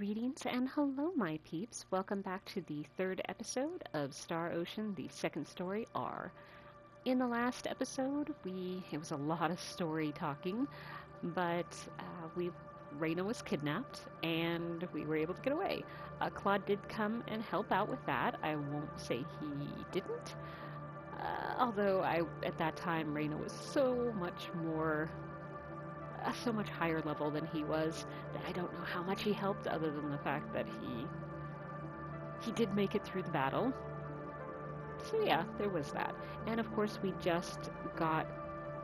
Greetings and hello, my peeps. Welcome back to the third episode of Star Ocean, the second story R. In the last episode, it was a lot of story talking, but Rena was kidnapped and we were able to get away. Claude did come and help out with that. I won't say he didn't, although at that time, Rena was so much higher level than he was that I don't know how much he helped other than the fact that he did make it through the battle. So yeah, there was that. And of course we just got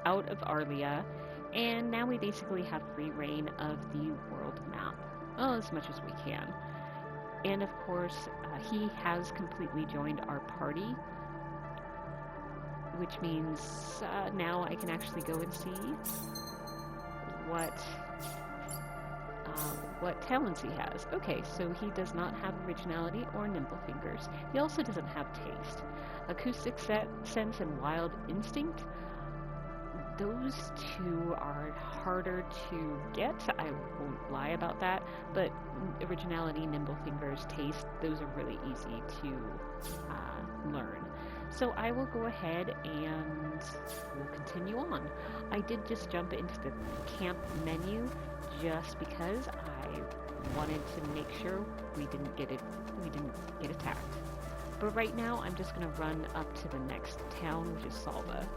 out of Arlia and now we basically have free reign of the world map. Well, as much as we can. And of course he has completely joined our party, which means now I can actually go and see what talents he has. Okay, so he does not have originality or nimble fingers. He also doesn't have taste. Acoustic sense and wild instinct. Those two are harder to get. I won't lie about that. But originality, nimble fingers, taste, those are really easy to learn. So I will go ahead and we'll continue on. I did just jump into the camp menu just because I wanted to make sure we didn't get attacked. But right now I'm just going to run up to the next town, which is Salva.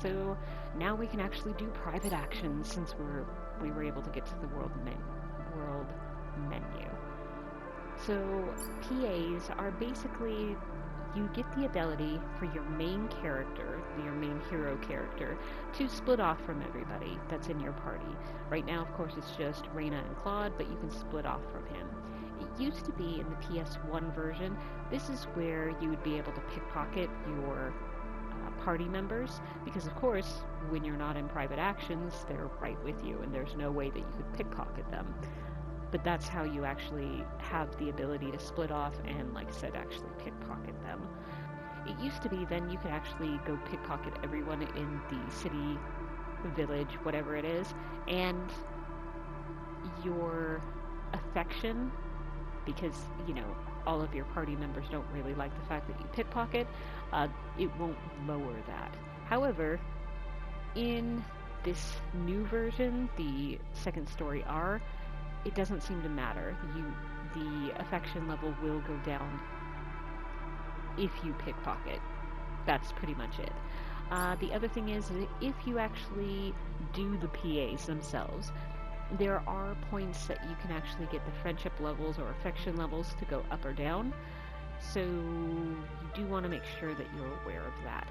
So now we can actually do private actions since we were able to get to the world menu. So PAs are basically, you get the ability for your main character, your main hero character, to split off from everybody that's in your party. Right now, of course, it's just Rena and Claude, but you can split off from him. It used to be in the PS1 version. This is where you would be able to pickpocket your party members, because of course when you're not in private actions they're right with you and there's no way that you could pickpocket them, but that's how you actually have the ability to split off and, like I said, actually pickpocket them. It used to be then you could actually go pickpocket everyone in the city, village, whatever it is, and your affection, because all of your party members don't really like the fact that you pickpocket, it won't lower that. However, in this new version, the second story R, it doesn't seem to matter. The affection level will go down if you pickpocket. That's pretty much it. The other thing is that if you actually do the PAs themselves, there are points that you can actually get the friendship levels or affection levels to go up or down. So you do want to make sure that you're aware of that.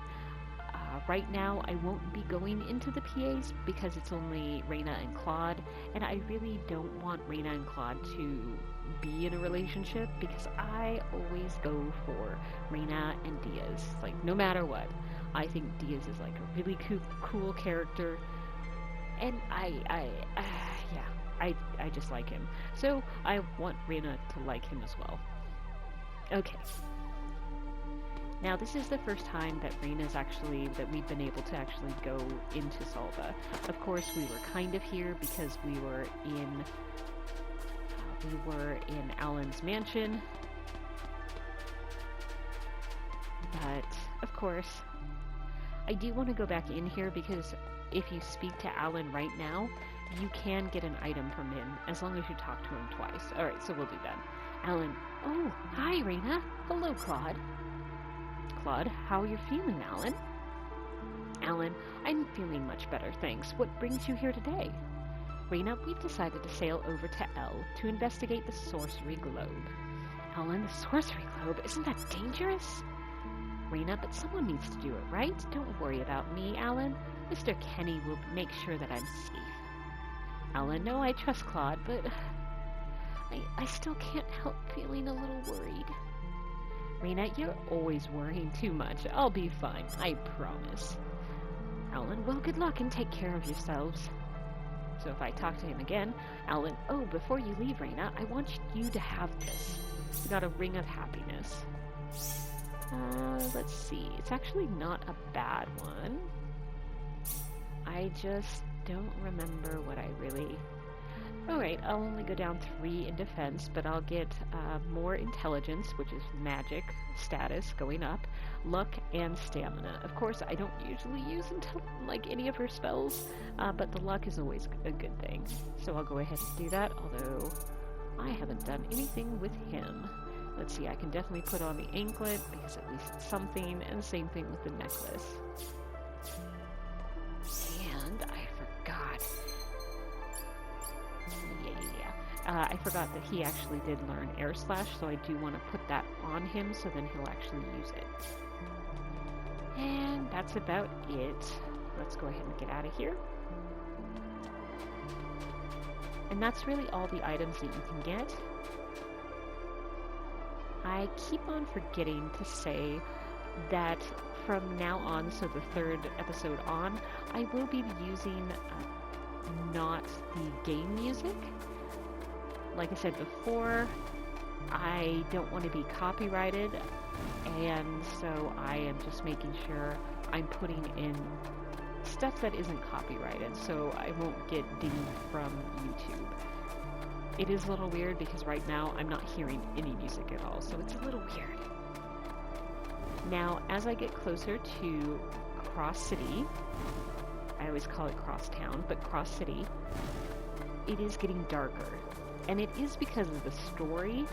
Right now, I won't be going into the PAs because it's only Rena and Claude, and I really don't want Rena and Claude to be in a relationship because I always go for Rena and Diaz. Like, no matter what. I think Diaz is like a really cool character, and I just like him. So I want Rena to like him as well. Okay. Now this is the first time that that we've been able to actually go into Salva. Of course we were kind of here because we were in Alan's mansion. But of course I do want to go back in here because if you speak to Alan right now, you can get an item from him as long as you talk to him twice. Alright, so we'll do that. Alan, oh, hi Rena. Hello, Claude. Claude, how are you feeling, Alan? Alan, I'm feeling much better, thanks. What brings you here today? Rena, we've decided to sail over to L to investigate the sorcery globe. Alan, the sorcery globe? Isn't that dangerous? Rena, but someone needs to do it, right? Don't worry about me, Alan. Mr. Kenny will make sure that I'm safe. Alan, no, I trust Claude, but I still can't help feeling a little worried. Rena, you're always worrying too much. I'll be fine, I promise. Alan, well, good luck and take care of yourselves. So if I talk to him again, Alan, oh, before you leave, Rena, I want you to have this. We got a ring of happiness. Let's see. It's actually not a bad one. I just don't remember what I really... Alright, I'll only go down 3 in defense, but I'll get more intelligence, which is magic, status, going up, luck, and stamina. Of course, I don't usually use any of her spells, but the luck is always a good thing. So I'll go ahead and do that, although I haven't done anything with him. Let's see, I can definitely put on the anklet, because at least it's something, and the same thing with the necklace. And I forgot. I forgot that he actually did learn Air Slash, so I do want to put that on him, so then he'll actually use it. And that's about it. Let's go ahead and get out of here. And that's really all the items that you can get. I keep on forgetting to say that from now on, so the 3rd episode on, I will be using not the game music. Like I said before, I don't want to be copyrighted, and so I am just making sure I'm putting in stuff that isn't copyrighted, so I won't get dinged from YouTube. It is a little weird because right now I'm not hearing any music at all, so it's a little weird. Now, as I get closer to Krosse City, I always call it Crosstown, but Krosse City, it is getting darker. And it is because of the story.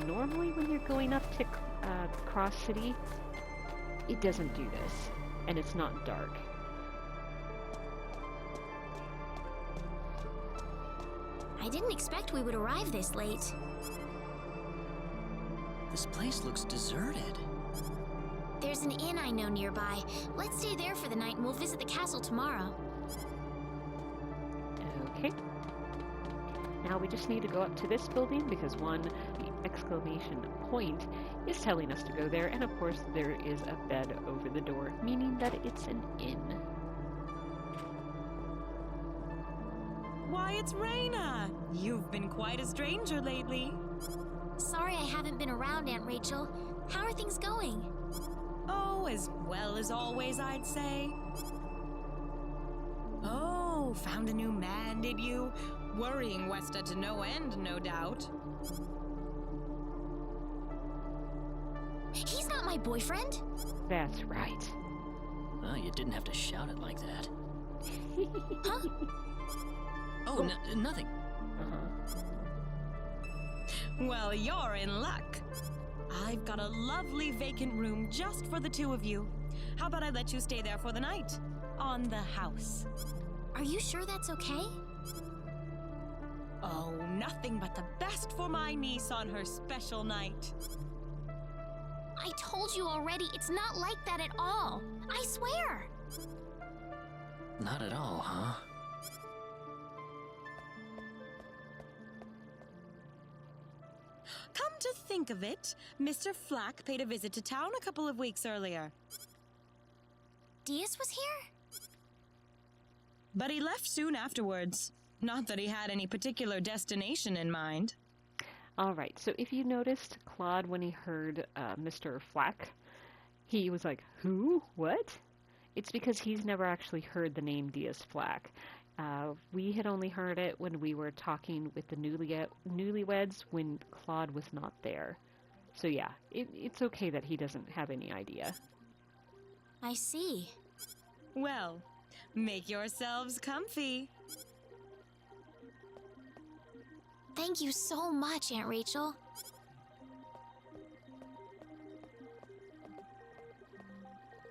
Normally when you're going up to Krosse City, it doesn't do this. And it's not dark. I didn't expect we would arrive this late. This place looks deserted. There's an inn I know nearby. Let's stay there for the night and we'll visit the castle tomorrow. Okay. Now we just need to go up to this building because the exclamation point is telling us to go there, and of course there is a bed over the door, meaning that it's an inn. Why, it's Rena! You've been quite a stranger lately. Sorry I haven't been around, Aunt Rachel. How are things going? Oh, as well as always, I'd say. Oh, found a new man, did you? Worrying Westa to no end, no doubt. He's not my boyfriend. That's right. Oh, you didn't have to shout it like that. Huh? Oh, nothing. Well, you're in luck. I've got a lovely vacant room just for the two of you. How about I let you stay there for the night? On the house. Are you sure that's okay? Oh, nothing but the best for my niece on her special night. I told you already, it's not like that at all. I swear. Not at all, huh? Come to think of it, Mr. Flack paid a visit to town a couple of weeks earlier. Diaz was here? But he left soon afterwards. Not that he had any particular destination in mind. Alright, so if you noticed, Claude, when he heard Mr. Flack, he was like, who? What? It's because he's never actually heard the name Diaz Flack. We had only heard it when we were talking with the newlyweds when Claude was not there. So yeah, it's okay that he doesn't have any idea. I see. Well, make yourselves comfy. Thank you so much, Aunt Rachel.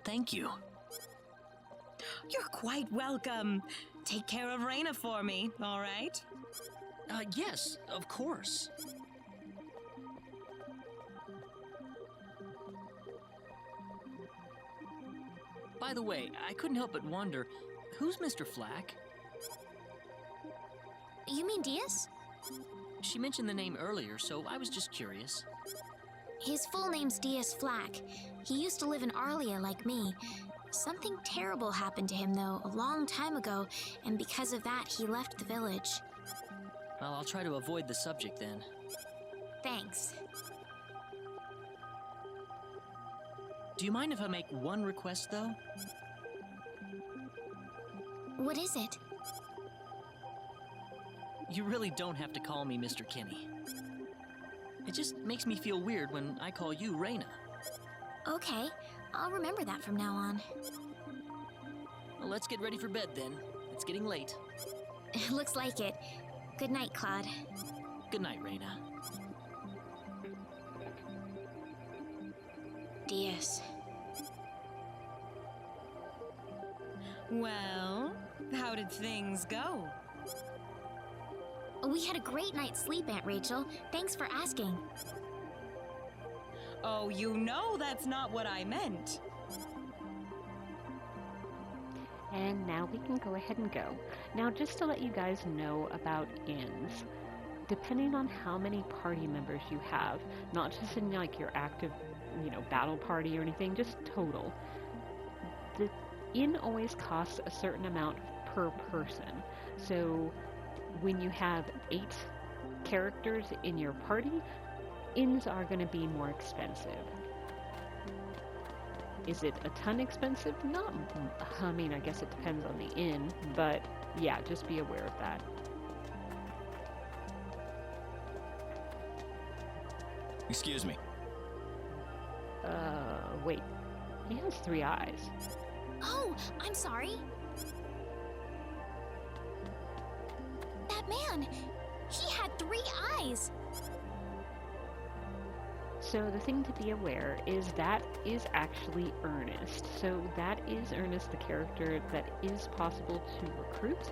Thank you. You're quite welcome. Take care of Rena for me, all right? Yes, of course. By the way, I couldn't help but wonder, who's Mr. Flack? You mean Diaz? She mentioned the name earlier, so I was just curious. His full name's Diaz Flack. He used to live in Arlia like me. Something terrible happened to him, though, a long time ago, and because of that, he left the village. Well, I'll try to avoid the subject then. Thanks. Do you mind if I make one request, though? What is it? You really don't have to call me Mr. Kinney. It just makes me feel weird when I call you Rena. Okay, I'll remember that from now on. Well, let's get ready for bed then. It's getting late. Looks like it. Good night, Claude. Good night, Rena. Diaz. Well, how did things go? We had a great night's sleep, Aunt Rachel. Thanks for asking. Oh, you know that's not what I meant. And now we can go ahead and go. Now, just to let you guys know about inns, depending on how many party members you have, not just in like your active, battle party or anything, just total, the inn always costs a certain amount per person. So when you have 8 characters in your party, inns are going to be more expensive. Is it a ton expensive? Not, I guess it depends on the inn, but yeah, just be aware of that. Excuse me. Wait. He has 3 eyes. Oh, I'm sorry. That man, he had 3 eyes. So the thing to be aware is that is actually Ernest. So that is Ernest, the character that is possible to recruit.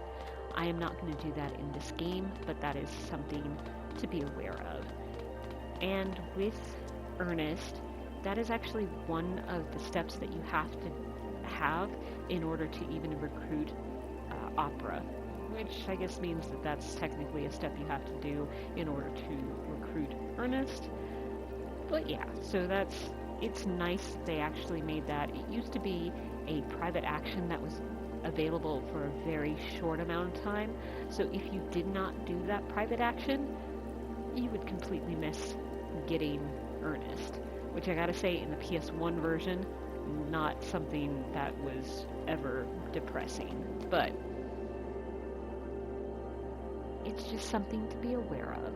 I am not going to do that in this game, but that is something to be aware of. And with Ernest, that is actually one of the steps that you have to have in order to even recruit Opera, which I guess means that that's technically a step you have to do in order to recruit Ernest. But yeah, so it's nice that they actually made that. It used to be a private action that was available for a very short amount of time, so if you did not do that private action, you would completely miss getting Ernest, which I gotta say, in the PS1 version, not something that was ever depressing, but it's just something to be aware of.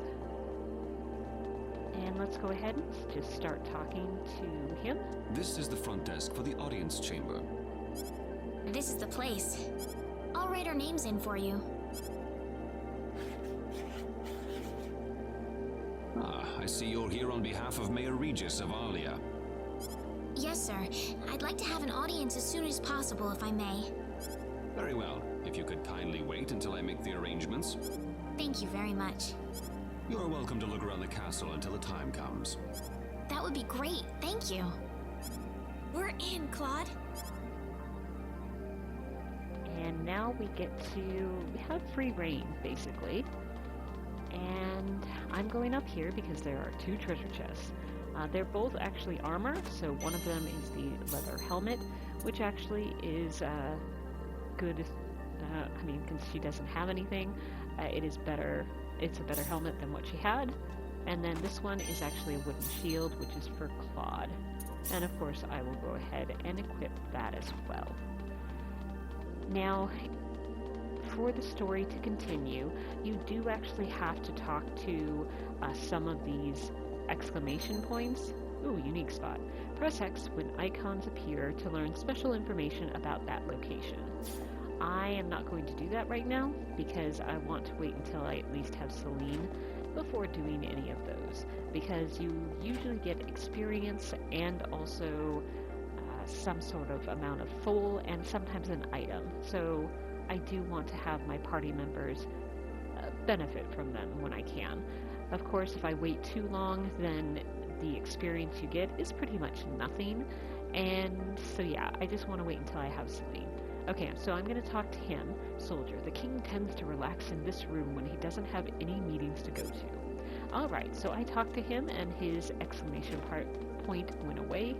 And let's go ahead and just start talking to him. This is the front desk for the audience chamber. This is the place. I'll write our names in for you. I see you're here on behalf of Mayor Regis of Alia. Yes, sir. I'd like to have an audience as soon as possible, if I may. Very well. If you could kindly wait until I make the arrangements. Thank you very much. You're welcome to look around the castle until the time comes. That would be great. Thank you. We're in, Claude. And now we have free reign, basically. And I'm going up here because there are 2 treasure chests. They're both actually armor, so one of them is the leather helmet, which actually is good. Since she doesn't have anything, it's a better helmet than what she had. And then this one is actually a wooden shield, which is for Claude. And of course, I will go ahead and equip that as well. Now, for the story to continue, you do actually have to talk to some of these exclamation points. Ooh, unique spot. Press X when icons appear to learn special information about that location. I am not going to do that right now because I want to wait until I at least have Celine before doing any of those, because you usually get experience and also some sort of amount of full and sometimes an item. So I do want to have my party members benefit from them when I can. Of course, if I wait too long, then the experience you get is pretty much nothing. And so yeah, I just want to wait until I have Celine. Okay, so I'm going to talk to him. Soldier, the king tends to relax in this room when he doesn't have any meetings to go to. Alright, so I talked to him and his exclamation point went away.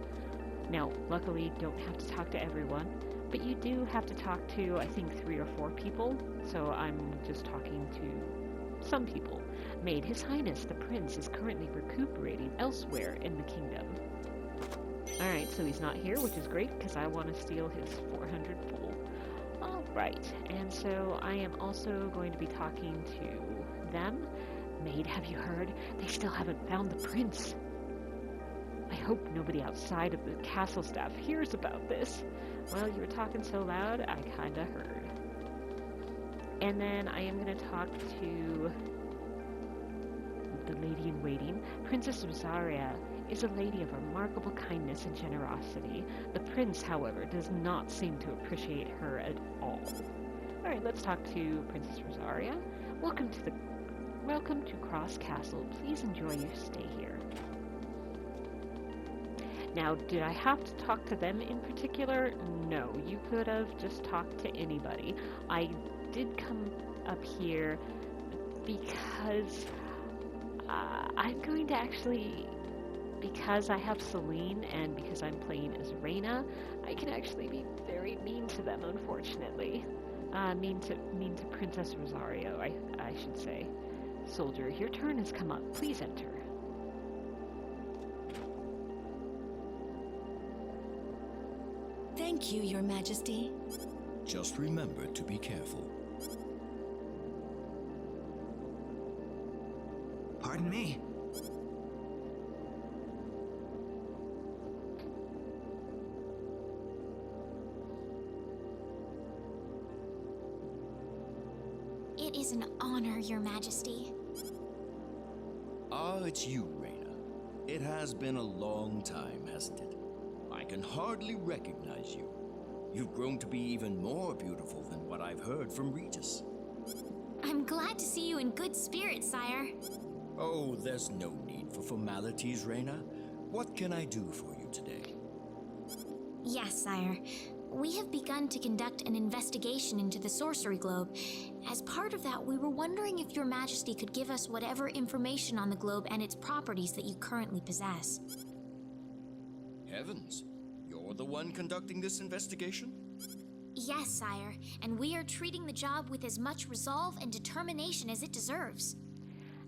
Now, luckily, don't have to talk to everyone, but you do have to talk to, I think, 3 or 4 people, so I'm just talking to some people. Maid, His Highness the Prince is currently recuperating elsewhere in the kingdom. Alright, so he's not here, which is great, because I want to steal his 400 full. Alright, and so I am also going to be talking to them. Maid, have you heard? They still haven't found the prince. I hope nobody outside of the castle staff hears about this. Well, you were talking so loud, I kinda heard. And then I am going to talk to the lady in waiting. Princess Rosaria is a lady of remarkable kindness and generosity. The prince, however, does not seem to appreciate her at all. Alright, let's talk to Princess Rosaria. Welcome to Krosse Castle. Please enjoy your stay here. Now, did I have to talk to them in particular? No, you could have just talked to anybody. I did come up here because I'm going to actually, because I have Celine and because I'm playing as Rena, I can actually be very mean to them, unfortunately. Mean to Princess Rosario, I should say. Soldier, your turn has come up. Please enter. Thank you, Your Majesty. Just remember to be careful. Pardon me. It is an honor, Your Majesty. Ah, it's you, Rena. It has been a long time, hasn't it? I can hardly recognize you. You've grown to be even more beautiful than what I've heard from Regis. I'm glad to see you in good spirits, sire. Oh, there's no need for formalities, Rena. What can I do for you today? Yes, sire. We have begun to conduct an investigation into the sorcery globe. As part of that, we were wondering if Your Majesty could give us whatever information on the globe and its properties that you currently possess. Heavens, you're the one conducting this investigation? Yes, sire, and we are treating the job with as much resolve and determination as it deserves.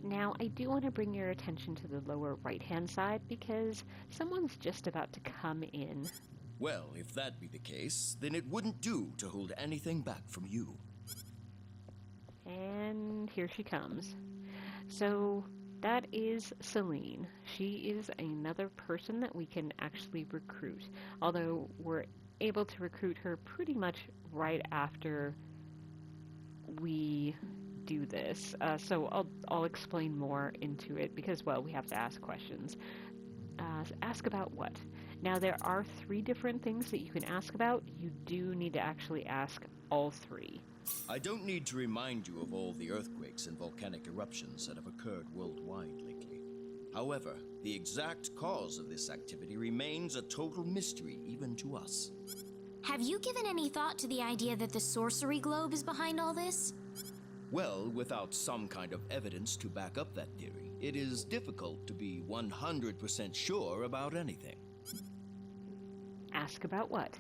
Now, I do want to bring your attention to the lower right-hand side because someone's just about to come in. Well, if that be the case, then it wouldn't do to hold anything back from you. And here she comes. So, that is Celine. She is another person that we can actually recruit, although we're able to recruit her pretty much right after we do this. So I'll explain more into it because, well, we have to ask questions. Ask about what? Now, there are 3 different things that you can ask about. You do need to actually ask all 3. I don't need to remind you of all the earthquakes and volcanic eruptions that have occurred worldwide lately. However, the exact cause of this activity remains a total mystery even to us. Have you given any thought to the idea that the sorcery globe is behind all this? Well, without some kind of evidence to back up that theory, it is difficult to be 100% sure about anything. Ask about what?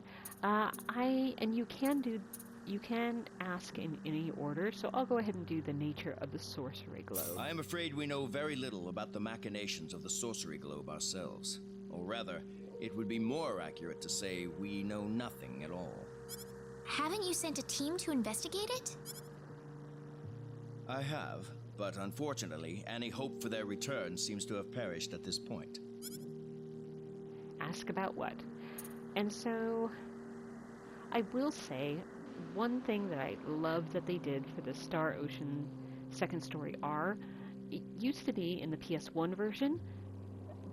You can ask in any order, so I'll go ahead and do the nature of the sorcery globe. I am afraid we know very little about the machinations of the sorcery globe ourselves. Or rather, it would be more accurate to say we know nothing at all. Haven't you sent a team to investigate it? I have, but unfortunately, any hope for their return seems to have perished at this point. Ask about what? And so, I will say, one thing that I love that they did for the Star Ocean Second Story R, it used to be in the PS1 version,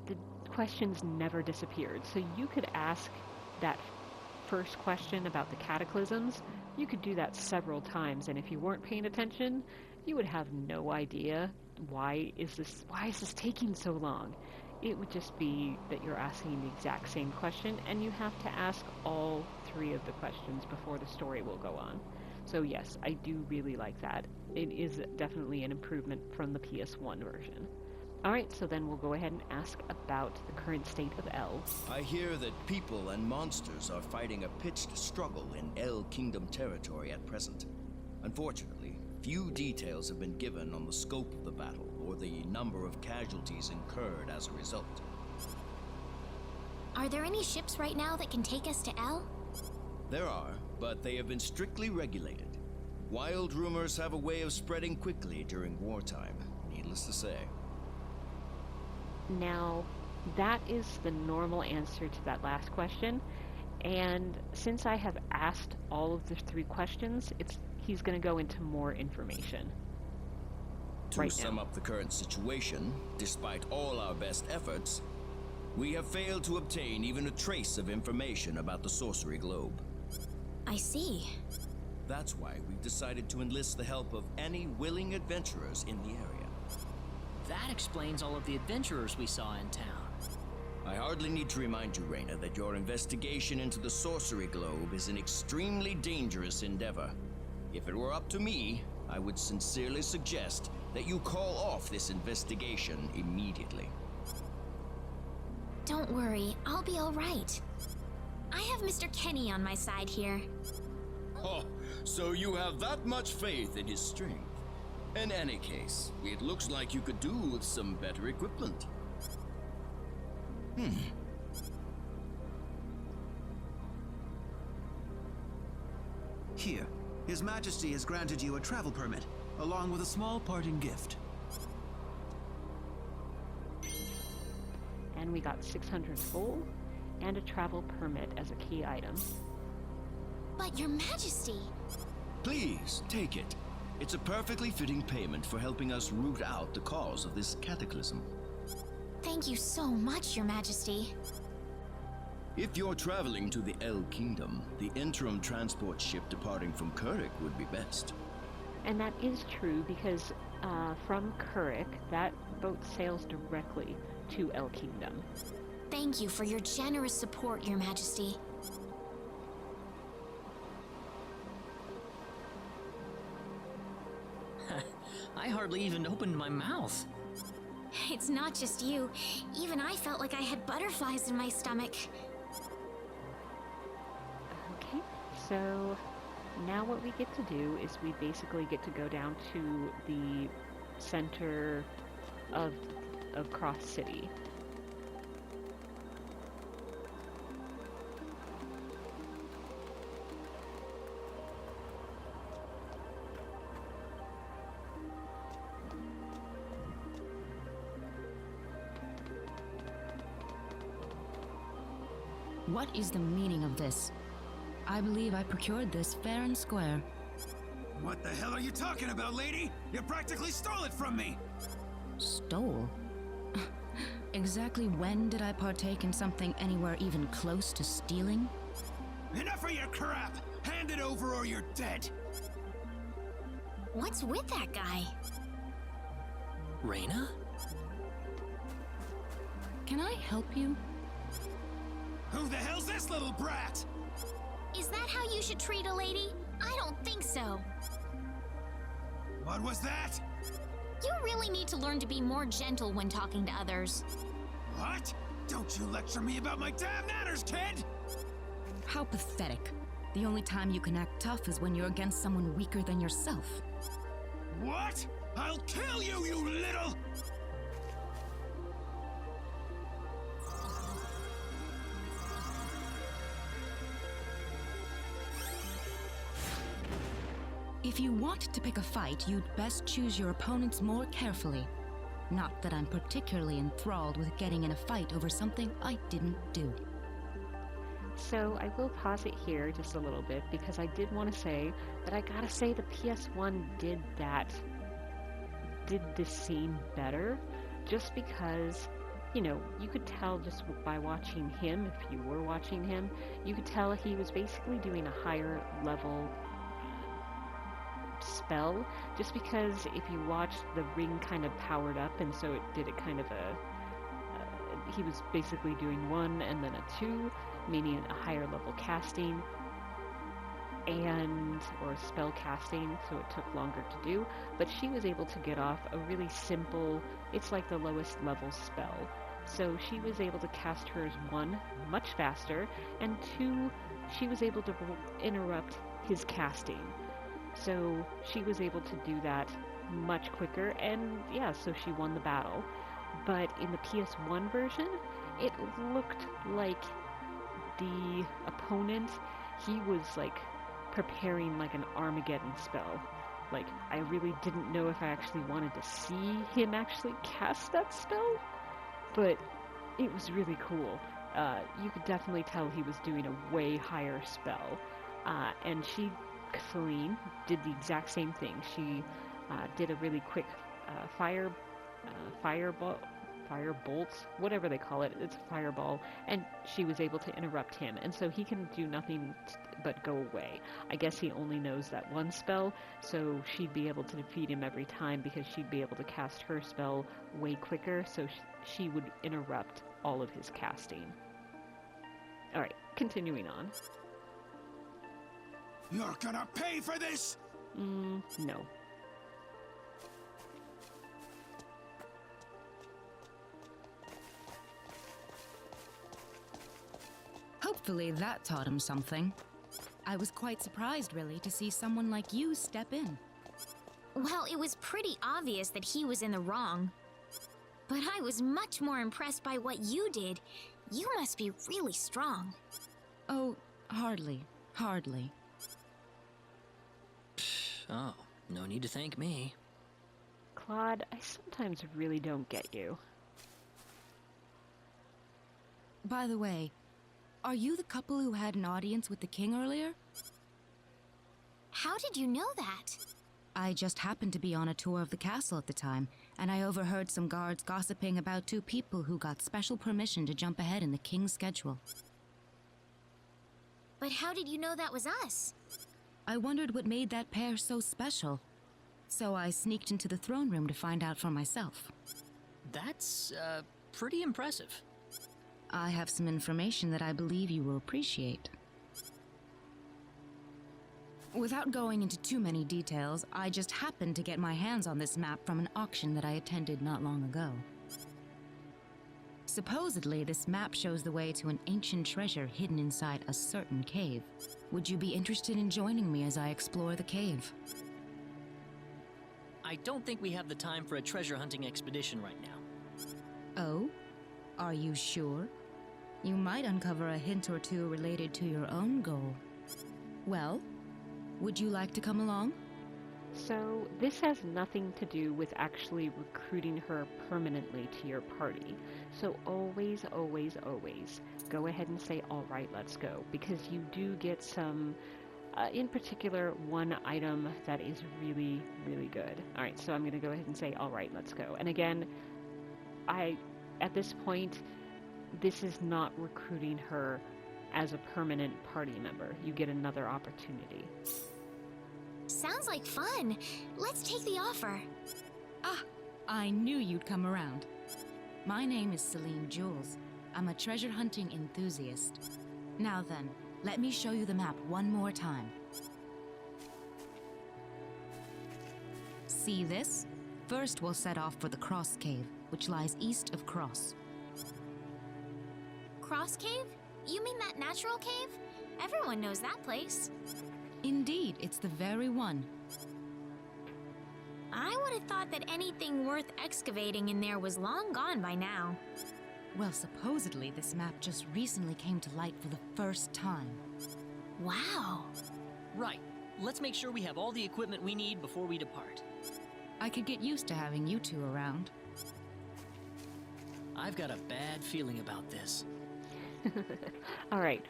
the questions never disappeared. So you could ask that first question about the cataclysms, you could do that several times, and if you weren't paying attention, you would have no idea why is this taking so long. It would just be that you're asking the exact same question, and you have to ask all 3 of the questions before the story will go on. So yes, I do really like that. It is definitely an improvement from the PS1 version. Alright, so then we'll go ahead and ask about the current state of L. I hear that people and monsters are fighting a pitched struggle in El Kingdom territory at present. Unfortunately, few details have been given on the scope of the battle or the number of casualties incurred as a result. Are there any ships right now that can take us to L? There are, but they have been strictly regulated. Wild rumors have a way of spreading quickly during wartime, needless to say. Now, that is the normal answer to that last question, and since I have asked all of the 3 questions, he's going to go into more information. To sum up the current situation, despite all our best efforts, we have failed to obtain even a trace of information about the sorcery globe. I see. That's why we've decided to enlist the help of any willing adventurers in the area. That explains all of the adventurers we saw in town. I hardly need to remind you, Rena, that your investigation into the sorcery globe is an extremely dangerous endeavor. If it were up to me, I would sincerely suggest that you call off this investigation immediately. Don't worry, I'll be all right. I have Mr. Kenny on my side here. Oh, so you have that much faith in his strength. In any case, it looks like you could do with some better equipment. Here, His Majesty has granted you a travel permit, along with a small parting gift. And we got 600 full, and a travel permit as a key item. But Your Majesty! Please, take it. It's a perfectly fitting payment for helping us root out the cause of this cataclysm. Thank you so much, Your Majesty. If you're traveling to the El Kingdom, the interim transport ship departing from Kurik would be best. And that is true because from Kurik, that boat sails directly to El Kingdom. Thank you for your generous support, Your Majesty. I hardly even opened my mouth. It's not just you. Even I felt like I had butterflies in my stomach. Okay, so now what we get to do is we basically get to go down to the center of Krosse City. What is the meaning of this? I believe I procured this fair and square. What the hell are you talking about, lady? You practically stole it from me! Stole? Exactly when did I partake in something anywhere even close to stealing? Enough of your crap! Hand it over or you're dead! What's with that guy? Rena? Can I help you? Who the hell's this little brat? Is that how you should treat a lady? I don't think so. What was that? You really need to learn to be more gentle when talking to others. What? Don't you lecture me about my damn manners, kid! How pathetic. The only time you can act tough is when you're against someone weaker than yourself. What? I'll kill you, you little... If you want to pick a fight, you'd best choose your opponents more carefully. Not that I'm particularly enthralled with getting in a fight over something I didn't do. So I will pause it here just a little bit because I did want to say that I gotta say the PS1 did this scene better, just because, you know, you could tell just by watching him, if you were watching him, you could tell he was basically doing a higher level spell, just because if you watched, the ring kind of powered up, and so it did it kind of he was basically doing 1 and then a 2, meaning a higher level casting. or spell casting, so it took longer to do, but she was able to get off a really simple, it's like the lowest level spell. So she was able to cast hers, 1, much faster, and 2, she was able to interrupt his casting. So she was able to do that much quicker, and yeah, so she won the battle. But in the PS1 version, it looked like the opponent, he was like preparing like an Armageddon spell. Like, I really didn't know if I actually wanted to see him actually cast that spell, but it was really cool. You could definitely tell he was doing a way higher spell. And Celine, did the exact same thing. She did a really quick fire bolts, whatever they call it. It's a fireball, and she was able to interrupt him, and so he can do nothing but go away. I guess he only knows that one spell, so she'd be able to defeat him every time because she'd be able to cast her spell way quicker, so she would interrupt all of his casting. Alright, continuing on. You're gonna pay for this! No. Hopefully that taught him something. I was quite surprised, really, to see someone like you step in. Well, it was pretty obvious that he was in the wrong. But I was much more impressed by what you did. You must be really strong. Oh, hardly. Oh, no need to thank me. Claude, I sometimes really don't get you. By the way, are you the couple who had an audience with the king earlier? How did you know that? I just happened to be on a tour of the castle at the time, and I overheard some guards gossiping about 2 people who got special permission to jump ahead in the king's schedule. But how did you know that was us? I wondered what made that pair so special, so I sneaked into the throne room to find out for myself. That's, pretty impressive. I have some information that I believe you will appreciate. Without going into too many details, I just happened to get my hands on this map from an auction that I attended not long ago. Supposedly, this map shows the way to an ancient treasure hidden inside a certain cave. Would you be interested in joining me as I explore the cave? I don't think we have the time for a treasure hunting expedition right now. Oh? Are you sure? You might uncover a hint or two related to your own goal. Well, would you like to come along? So, this has nothing to do with actually recruiting her permanently to your party. So always, always, always go ahead and say, alright, let's go. Because you do get some, in particular, one item that is really, really good. Alright, so I'm going to go ahead and say, alright, let's go. And again, at this point, this is not recruiting her as a permanent party member. You get another opportunity. Sounds like fun. Let's take the offer. Ah, I knew you'd come around. My name is Celine Jules. I'm a treasure hunting enthusiast. Now then, let me show you the map one more time. See this? First, we'll set off for the Krosse Cave, which lies east of Krosse. Krosse Cave? You mean that natural cave? Everyone knows that place. Indeed, it's the very one. I would have thought that anything worth excavating in there was long gone by now. Well, supposedly this map just recently came to light for the first time. Wow. Right. Let's make sure we have all the equipment we need before we depart. I could get used to having you 2 around. I've got a bad feeling about this. Alright.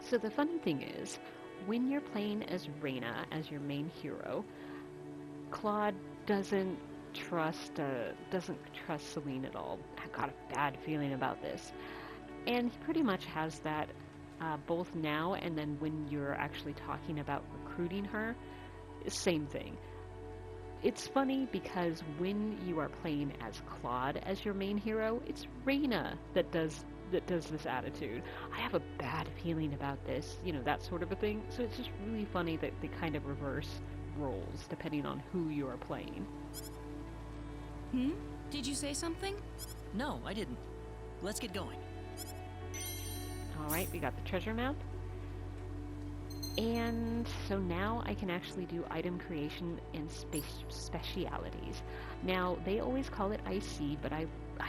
So the funny thing is, when you're playing as Rena, as your main hero, Claude doesn't trust Celine at all. I've got a bad feeling about this. And he pretty much has that both now and then when you're actually talking about recruiting her, same thing. It's funny because when you are playing as Claude as your main hero, it's Rena that does that does this attitude. I have a bad feeling about this, that sort of a thing. So it's just really funny that they kind of reverse roles depending on who you are playing. Did you say something? No, I didn't. Let's get going. Alright, we got the treasure map. And so now I can actually do item creation and specialities. Now, they always call it IC, but I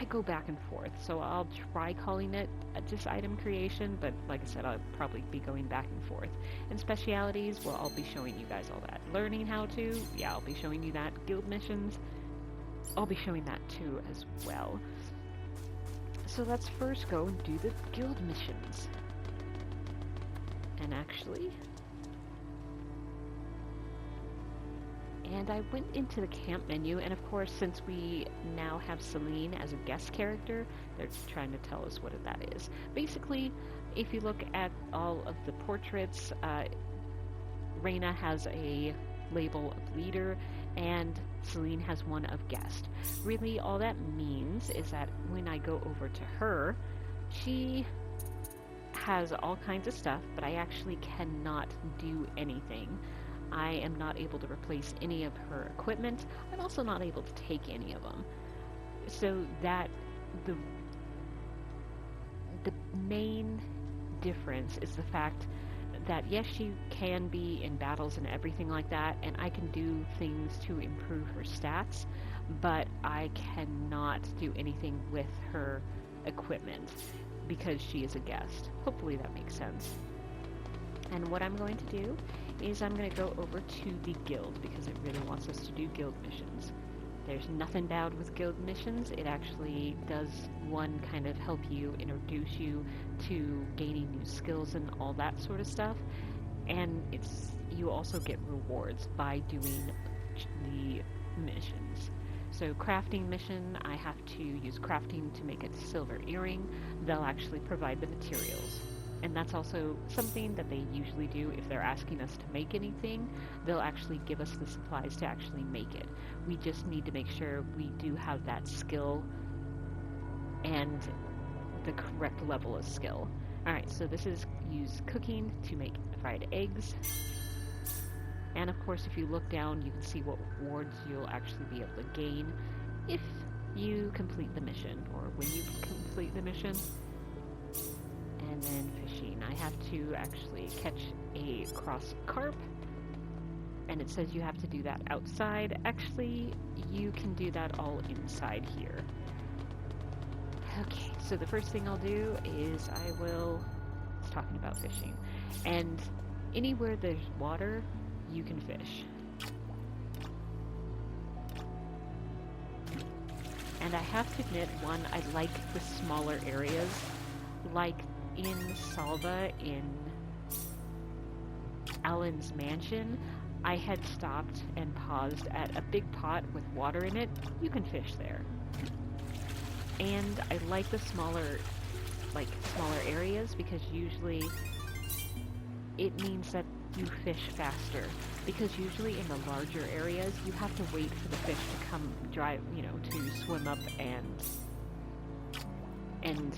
go back and forth. So I'll try calling it just item creation, but like I said, I'll probably be going back and forth. And specialities, well, I'll be showing you guys all that. Learning how to, yeah, I'll be showing you that. Guild missions, I'll be showing that too as well. So let's first go and do the guild missions. And actually... And I went into the camp menu, and of course, since we now have Celine as a guest character, they're trying to tell us what that is. Basically, if you look at all of the portraits, Rena has a label of leader, and Celine has one of guest. Really, all that means is that when I go over to her, she has all kinds of stuff, but I actually cannot do anything. I am not able to replace any of her equipment. I'm also not able to take any of them. So that the main difference is the fact that yes, she can be in battles and everything like that, and I can do things to improve her stats, but I cannot do anything with her equipment because she is a guest. Hopefully that makes sense. And what I'm going to do is I'm going to go over to the guild because it really wants us to do guild missions. There's nothing bad with guild missions. It actually does, one, kind of help you introduce you to gaining new skills and all that sort of stuff. And you also get rewards by doing the missions. So crafting mission, I have to use crafting to make a silver earring. They'll actually provide the materials. And that's also something that they usually do if they're asking us to make anything. They'll actually give us the supplies to actually make it. We just need to make sure we do have that skill and the correct level of skill. Alright, so this is use cooking to make fried eggs. And of course, if you look down, you can see what rewards you'll actually be able to gain if you complete the mission, or when you complete the mission. And then fishing. I have to actually catch a cross carp, and it says you have to do that outside. Actually, you can do that all inside here. Okay, so the first thing I'll do is it's talking about fishing. And anywhere there's water, you can fish. And I have to admit, one, I like the smaller areas, like in Salva, in Alan's mansion, I had stopped and paused at a big pot with water in it. You can fish there. And I like the smaller areas because usually it means that you fish faster. Because usually in the larger areas, you have to wait for the fish to come to swim up and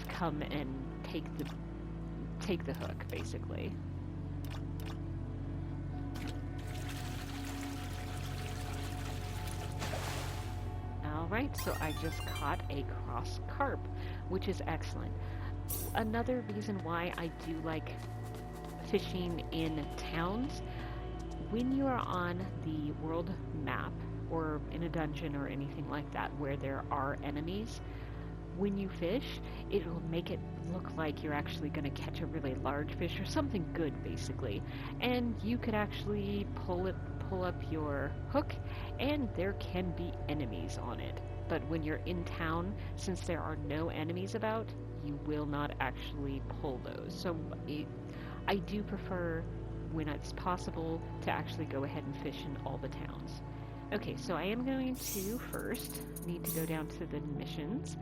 come and take the hook, basically. Alright, so I just caught a cross carp, which is excellent. Another reason why I do like fishing in towns, when you are on the world map, or in a dungeon or anything like that, where there are enemies, when you fish, it'll make it look like you're actually going to catch a really large fish or something good, basically. And you could actually pull up your hook, and there can be enemies on it. But when you're in town, since there are no enemies about, you will not actually pull those. So I do prefer, when it's possible, to actually go ahead and fish in all the towns. Okay, so I am going to first need to go down to the missions.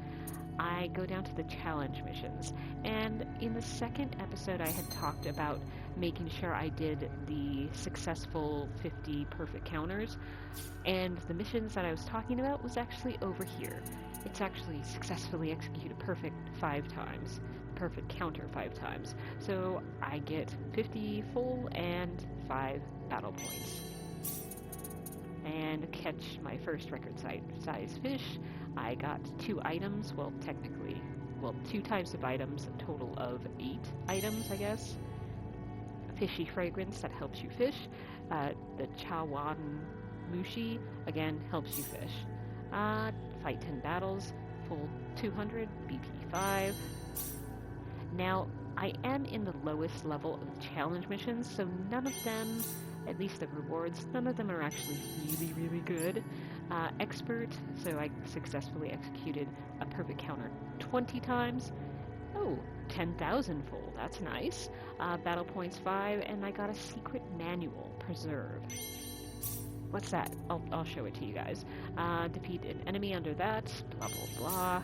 I go down to the challenge missions, and in the second episode I had talked about making sure I did the successful 50 perfect counters, and the missions that I was talking about was actually over here. it's actually successfully executed perfect 5 times. Perfect counter 5 times. So I get 50 full and 5 battle points. And catch my first record size fish. I got 2 items, well, technically, 2 types of items, a total of 8 items, I guess. Fishy fragrance, that helps you fish. The Chawan Mushi, again, helps you fish. Fight 10 battles, full 200, BP 5. Now, I am in the lowest level of challenge missions, so none of them, at least the rewards, none of them are actually really, really good. Expert, so I successfully executed a perfect counter 20 times. Oh, 10,000 full, that's nice. Battle points 5, and I got a secret manual, Preserve. What's that? I'll show it to you guys. Defeat an enemy under that, blah, blah, blah.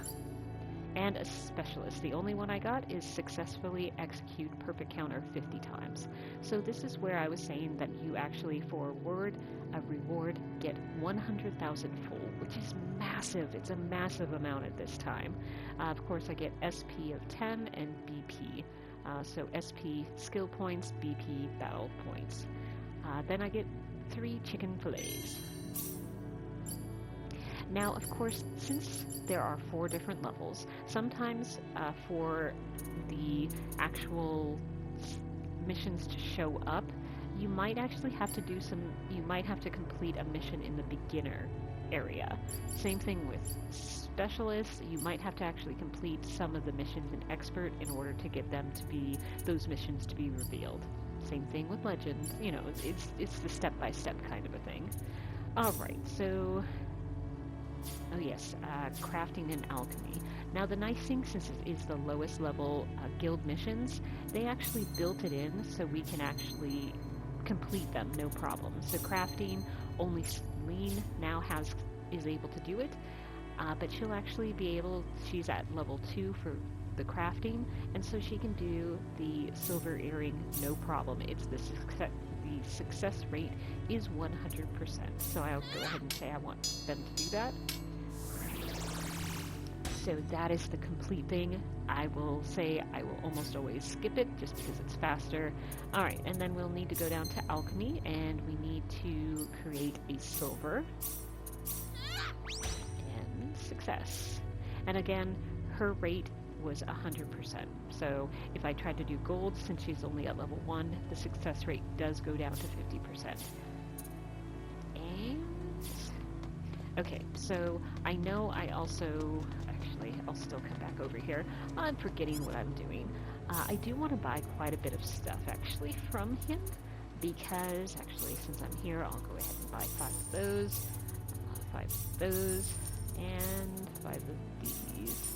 And a specialist. The only one I got is successfully execute perfect counter 50 times. So this is where I was saying that you actually, for a reward, get 100,000 full, which is massive. It's a massive amount at this time. Of course, I get SP of 10 and BP. So SP skill points, BP battle points. Then I get 3 chicken fillets. Now, of course, since there are 4 different levels, sometimes for the actual missions to show up, you might actually have to you might have to complete a mission in the beginner area. Same thing with specialists, you might have to actually complete some of the missions in expert in order to get those missions to be revealed. Same thing with legends, you know, it's the step-by-step kind of a thing. Alright, so... Oh yes, crafting and alchemy. Now the nice thing, since it is the lowest level guild missions, they actually built it in so we can actually complete them, no problem. So crafting, only Celine now is able to do it, but she'll actually be able, she's at level 2 for the crafting, and so she can do the silver earring, no problem. It's the success rate is 100%. So I'll go ahead and say I want them to do that. So that is the complete thing. I will say I will almost always skip it just because it's faster. Alright, and then we'll need to go down to alchemy, and we need to create a silver. And success. And again, her rate was 100%. So if I tried to do gold, since she's only at level 1, the success rate does go down to 50%. And... okay, so I know I also... actually, I'll still come back over here. I'm forgetting what I'm doing. I do want to buy quite a bit of stuff, actually, from him, because, actually, since I'm here, I'll go ahead and buy 5 of those, 5 of those, and 5 of these.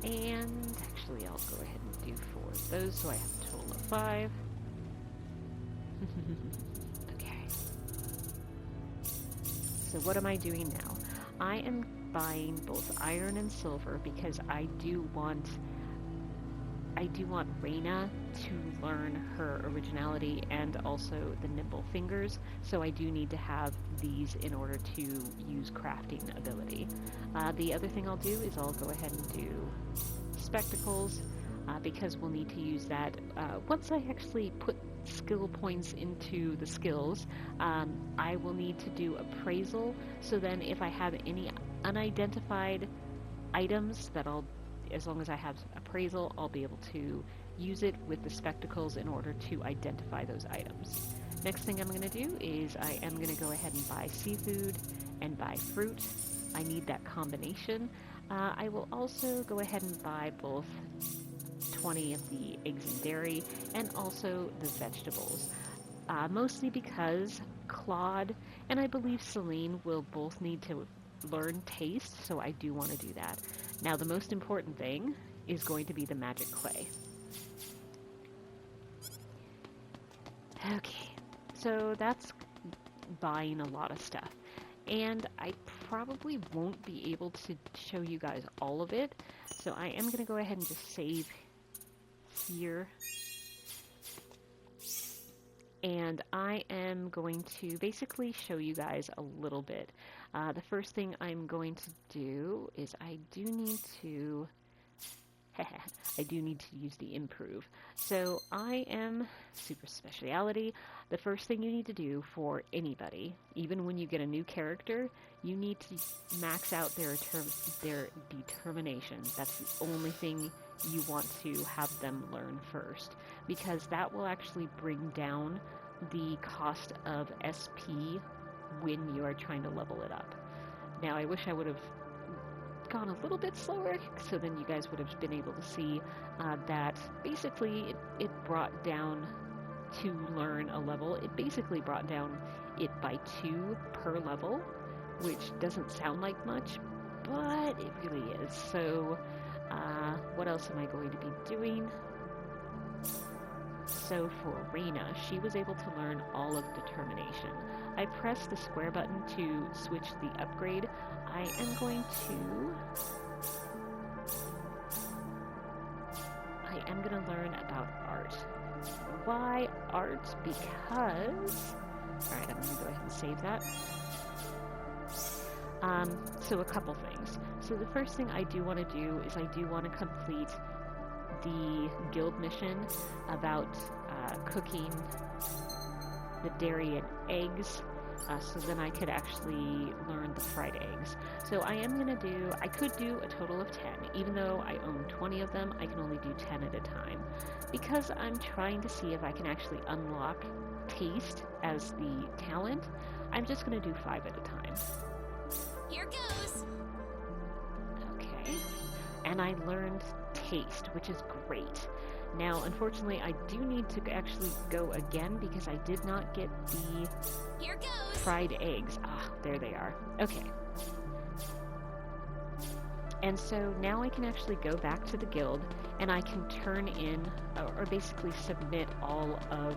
And actually, I'll go ahead and do 4 of those, so I have a total of 5. Okay. So what am I doing now? I am buying both iron and silver because I do want Rena to learn her originality and also the nimble fingers, so I do need to have these in order to use crafting ability. The other thing I'll do is I'll go ahead and do spectacles, because we'll need to use that once I actually put skill points into the skills. I will need to do appraisal, so then if I have any unidentified items, as long as I have appraisal, I'll be able to use it with the spectacles in order to identify those items. Next thing I'm going to do is I am going to go ahead and buy seafood and buy fruit. I need that combination. I will also go ahead and buy both 20 of the eggs and dairy and also the vegetables. Mostly because Claude and I believe Celine will both need to learn taste, so I do want to do that. Now the most important thing is going to be the magic clay. Okay, so that's buying a lot of stuff. And I probably won't be able to show you guys all of it, so I am going to go ahead and just save here. and I am going to basically show you guys a little bit. The first thing I'm going to do is I do need to use the improve. So I am super speciality. The first thing you need to do for anybody, even when you get a new character, you need to max out their determination. That's the only thing you want to have them learn first, because that will actually bring down the cost of SP when you are trying to level it up. Now, I wish I would have gone a little bit slower, so then you guys would have been able to see that basically it brought down, to learn a level, it basically brought down it by 2 per level, which doesn't sound like much, but it really is. So what else am I going to be doing? So for Rena, she was able to learn all of determination. I pressed the square button to switch the upgrade. I am going to learn about art. Why art? Because, alright, I'm going to go ahead and save that. So a couple things. So the first thing I do want to do is I do want to complete the guild mission about cooking the dairy and eggs, so then I could actually learn the fried eggs. So I could do a total of 10. Even though I own 20 of them, I can only do 10 at a time. Because I'm trying to see if I can actually unlock taste as the talent, I'm just going to do 5 at a time. Here goes! Okay. And I learned taste, which is great. Now, unfortunately, I do need to actually go again because I did not get the Here goes! fried eggs. Ah, there they are. Okay. And so now I can actually go back to the guild and I can turn in, or basically submit all of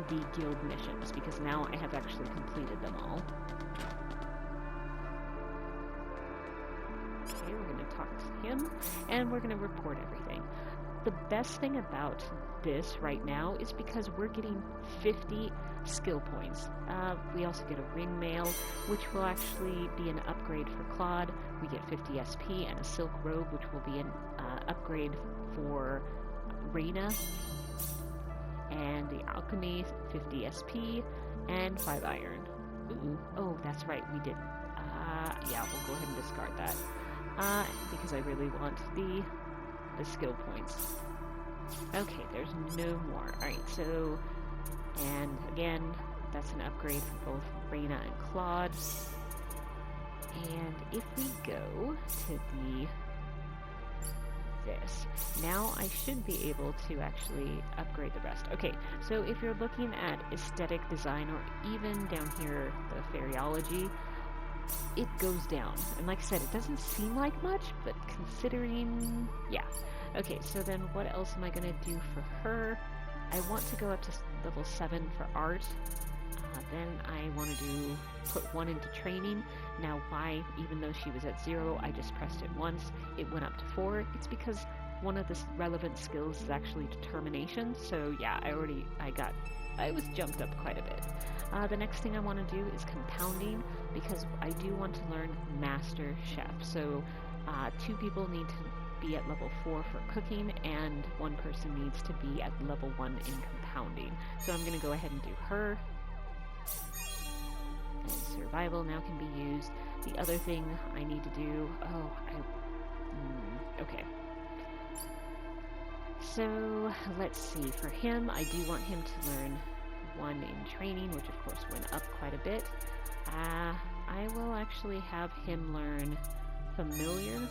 the guild missions, because now I have actually completed them all. Okay, we're going to talk to him and we're going to report everything. The best thing about this right now is because we're getting 50 skill points. We also get a ring mail, which will actually be an upgrade for Claude. We get 50 SP and a silk robe, which will be an upgrade for Rena. And the alchemy, 50 SP and 5 iron. Ooh, oh, that's right, we did. Yeah, we'll go ahead and discard that. Because I really want the skill points. Okay, there's no more. Alright, so, and again, that's an upgrade for both Rena and Claude. And if we go to this, now I should be able to actually upgrade the rest. Okay, so if you're looking at aesthetic design, or even down here, the fairyology, it goes down. And like I said, it doesn't seem like much, but considering, yeah. Okay, so then what else am I going to do for her? I want to go up to level 7 for art. Then I want to put 1 into training. Now why, even though she was at 0, I just pressed it once, it went up to 4. It's because one of the relevant skills is actually determination. So yeah, I was jumped up quite a bit. The next thing I want to do is compounding, because I do want to learn Master Chef. So 2 people need to be at level 4 for cooking, and 1 person needs to be at level 1 in compounding. So I'm going to go ahead and do her. And survival now can be used. The other thing I need to do, okay. So let's see, for him, I do want him to learn 1 in training, which of course went up quite a bit. I will actually have him learn familiar.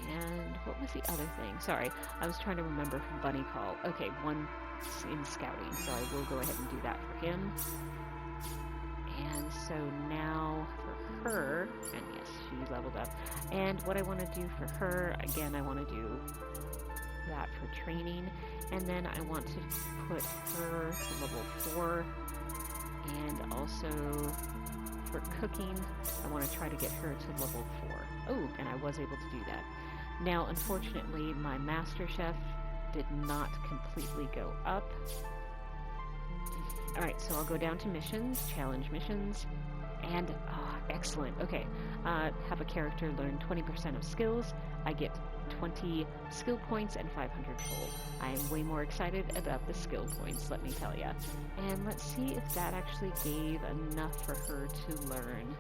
And what was the other thing? Sorry, I was trying to remember from Bunny Call. Okay, 1 in scouting, so I will go ahead and do that for him. And so now for her, and yes, she leveled up. And what I want to do for her, again, I want to do that for training. And then I want to put her to level 4. And also for cooking, I want to try to get her to level 4. Oh, and I was able to do that. Now, unfortunately, my Master Chef did not completely go up. Alright, so I'll go down to missions, challenge missions, and excellent. Okay, have a character learn 20% of skills. I get 20 skill points and 500 gold. I am way more excited about the skill points, let me tell ya. And let's see if that actually gave enough for her to learn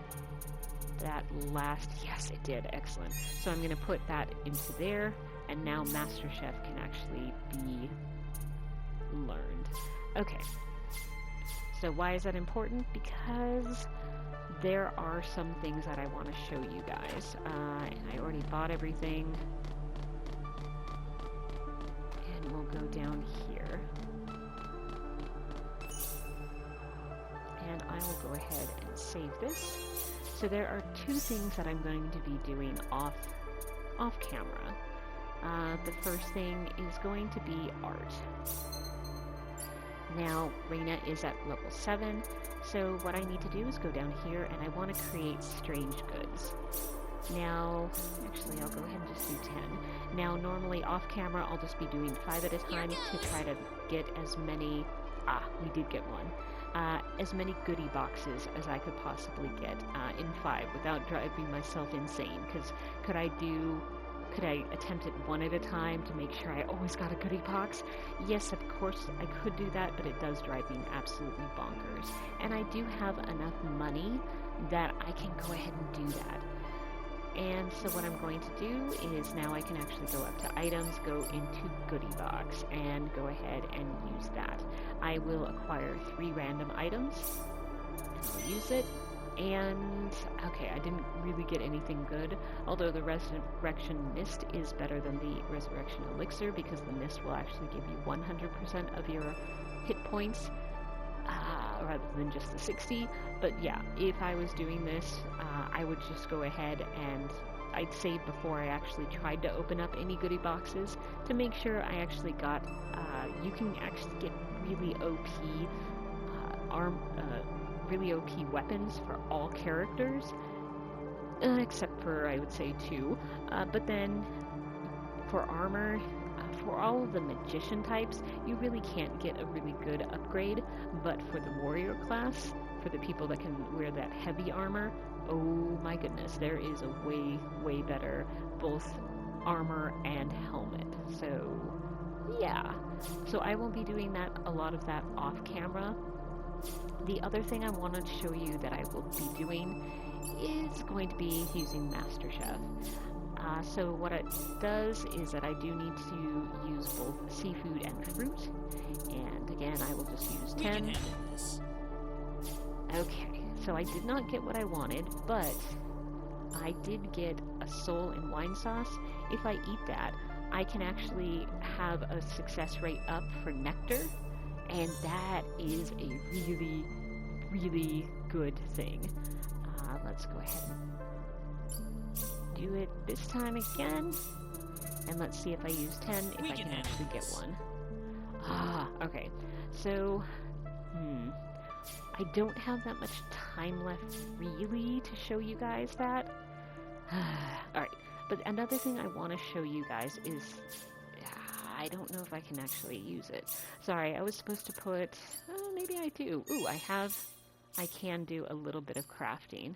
that last. Yes, it did. Excellent. So I'm going to put that into there, and now MasterChef can actually be learned. Okay. So why is that important? Because there are some things that I want to show you guys. And I already bought everything. And we'll go down here. And I will go ahead and save this. So there are two things that I'm going to be doing off camera. The first thing is going to be art. Now, Rena is at level 7, so what I need to do is go down here, and I want to create strange goods. Now, actually, I'll go ahead and just do 10. Now, normally off camera, I'll just be doing 5 at a time to try to get as many... we did get one. As many goodie boxes as I could possibly get in 5 without driving myself insane, because could I attempt it one at a time to make sure I always got a goodie box? Yes, of course I could do that, but it does drive me absolutely bonkers. And I do have enough money that I can go ahead and do that. And so what I'm going to do is now I can actually go up to items, go into goodie box, and go ahead and use that. I will acquire 3 random items, and I'll use it. And, okay, I didn't really get anything good, although the Resurrection Mist is better than the Resurrection Elixir, because the Mist will actually give you 100% of your hit points, rather than just the 60. But yeah, if I was doing this, I would just go ahead and I'd save before I actually tried to open up any goodie boxes to make sure I actually got, you can actually get really OP really OP weapons for all characters, except for, I would say, 2. But then, for armor, for all of the magician types, you really can't get a really good upgrade, but for the warrior class, for the people that can wear that heavy armor, oh my goodness, there is a way, way better both armor and helmet. So, yeah. So I will be doing a lot of that off camera. The other thing I want to show you that I will be doing is going to be using MasterChef. So what it does is that I do need to use both seafood and fruit. And again, I will just use 10. Okay, so I did not get what I wanted, but I did get a soul and wine sauce. If I eat that, I can actually have a success rate up for Nectar. And that is a really, really good thing. Let's go ahead and do it this time again. And let's see if I use 10, if I can actually get one. Okay. So, I don't have that much time left, really, to show you guys that. Alright. But another thing I want to show you guys is... I don't know if I can actually use it. Sorry, I was supposed to put... maybe I do. Ooh, I can do a little bit of crafting.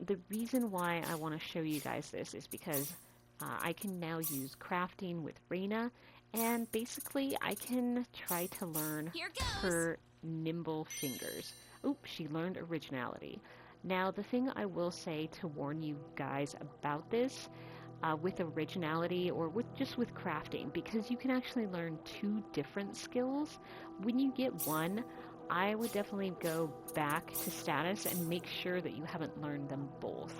The reason why I want to show you guys this is because I can now use crafting with Rena, and basically I can try to learn her nimble fingers. Oop, she learned originality. Now, the thing I will say to warn you guys about this, with originality or with crafting, because you can actually learn 2 different skills. When you get one, I would definitely go back to status and make sure that you haven't learned them both.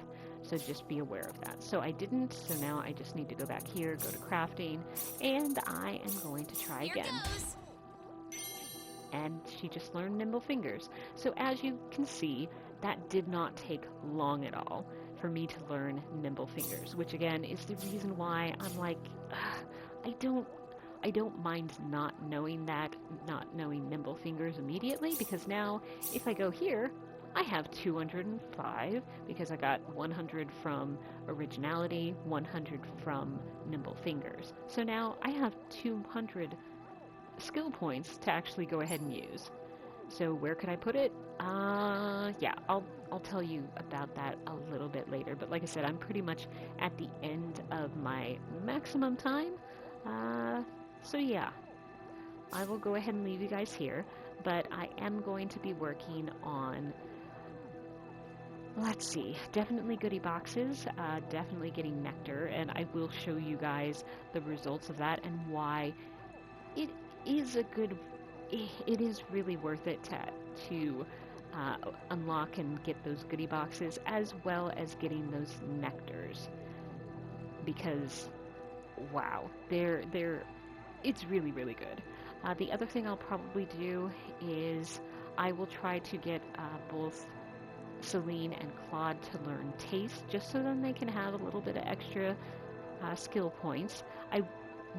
So just be aware of that. So I didn't, so now I just need to go back here, go to crafting, and I am going to try again. And she just learned nimble fingers. So as you can see, that did not take long at all for me to learn nimble fingers, which again is the reason why I'm like, I don't mind not knowing nimble fingers immediately, because now if I go here, I have 205 because I got 100 from Originality, 100 from Nimble Fingers. So now I have 200 skill points to actually go ahead and use. So where could I put it? Yeah, I'll tell you about that a little bit later. But like I said, I'm pretty much at the end of my maximum time. So yeah, I will go ahead and leave you guys here. But I am going to be working on, let's see, definitely Goodie Boxes, definitely getting Nectar, and I will show you guys the results of that and why it is it is really worth it to unlock and get those Goodie Boxes, as well as getting those Nectars, because wow, it's really, really good. The other thing I'll probably do is I will try to get both Celine and Claude to learn Taste, just so then they can have a little bit of extra skill points. I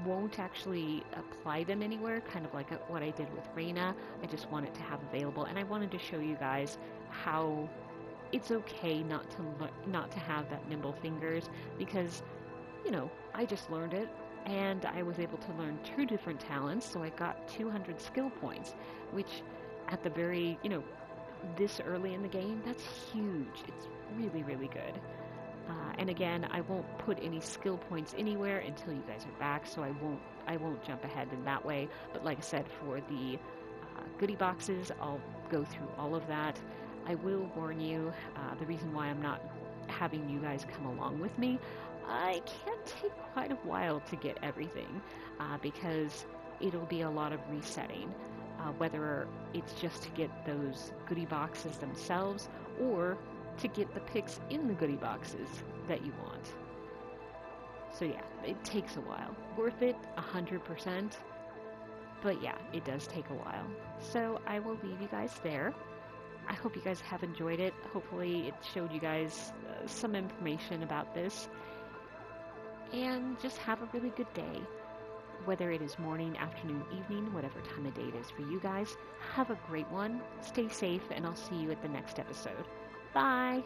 won't actually apply them anywhere, kind of like what I did with Rena. I just want it to have available, and I wanted to show you guys how it's okay not to have that Nimble Fingers, because, you know, I just learned it, and I was able to learn 2 different talents, so I got 200 skill points, which at the very, you know, this early in the game, that's huge. It's really, really good. And again, I won't put any skill points anywhere until you guys are back, so I won't jump ahead in that way. But like I said, for the Goodie Boxes, I'll go through all of that. I will warn you, the reason why I'm not having you guys come along with me, I can take quite a while to get everything, because it'll be a lot of resetting, whether it's just to get those Goodie Boxes themselves, or to get the picks in the Goodie Boxes that you want. So yeah, it takes a while. Worth it, 100%. But yeah, it does take a while. So I will leave you guys there. I hope you guys have enjoyed it. Hopefully it showed you guys some information about this. And just have a really good day. Whether it is morning, afternoon, evening, whatever time of day it is for you guys, have a great one. Stay safe, and I'll see you at the next episode. Bye!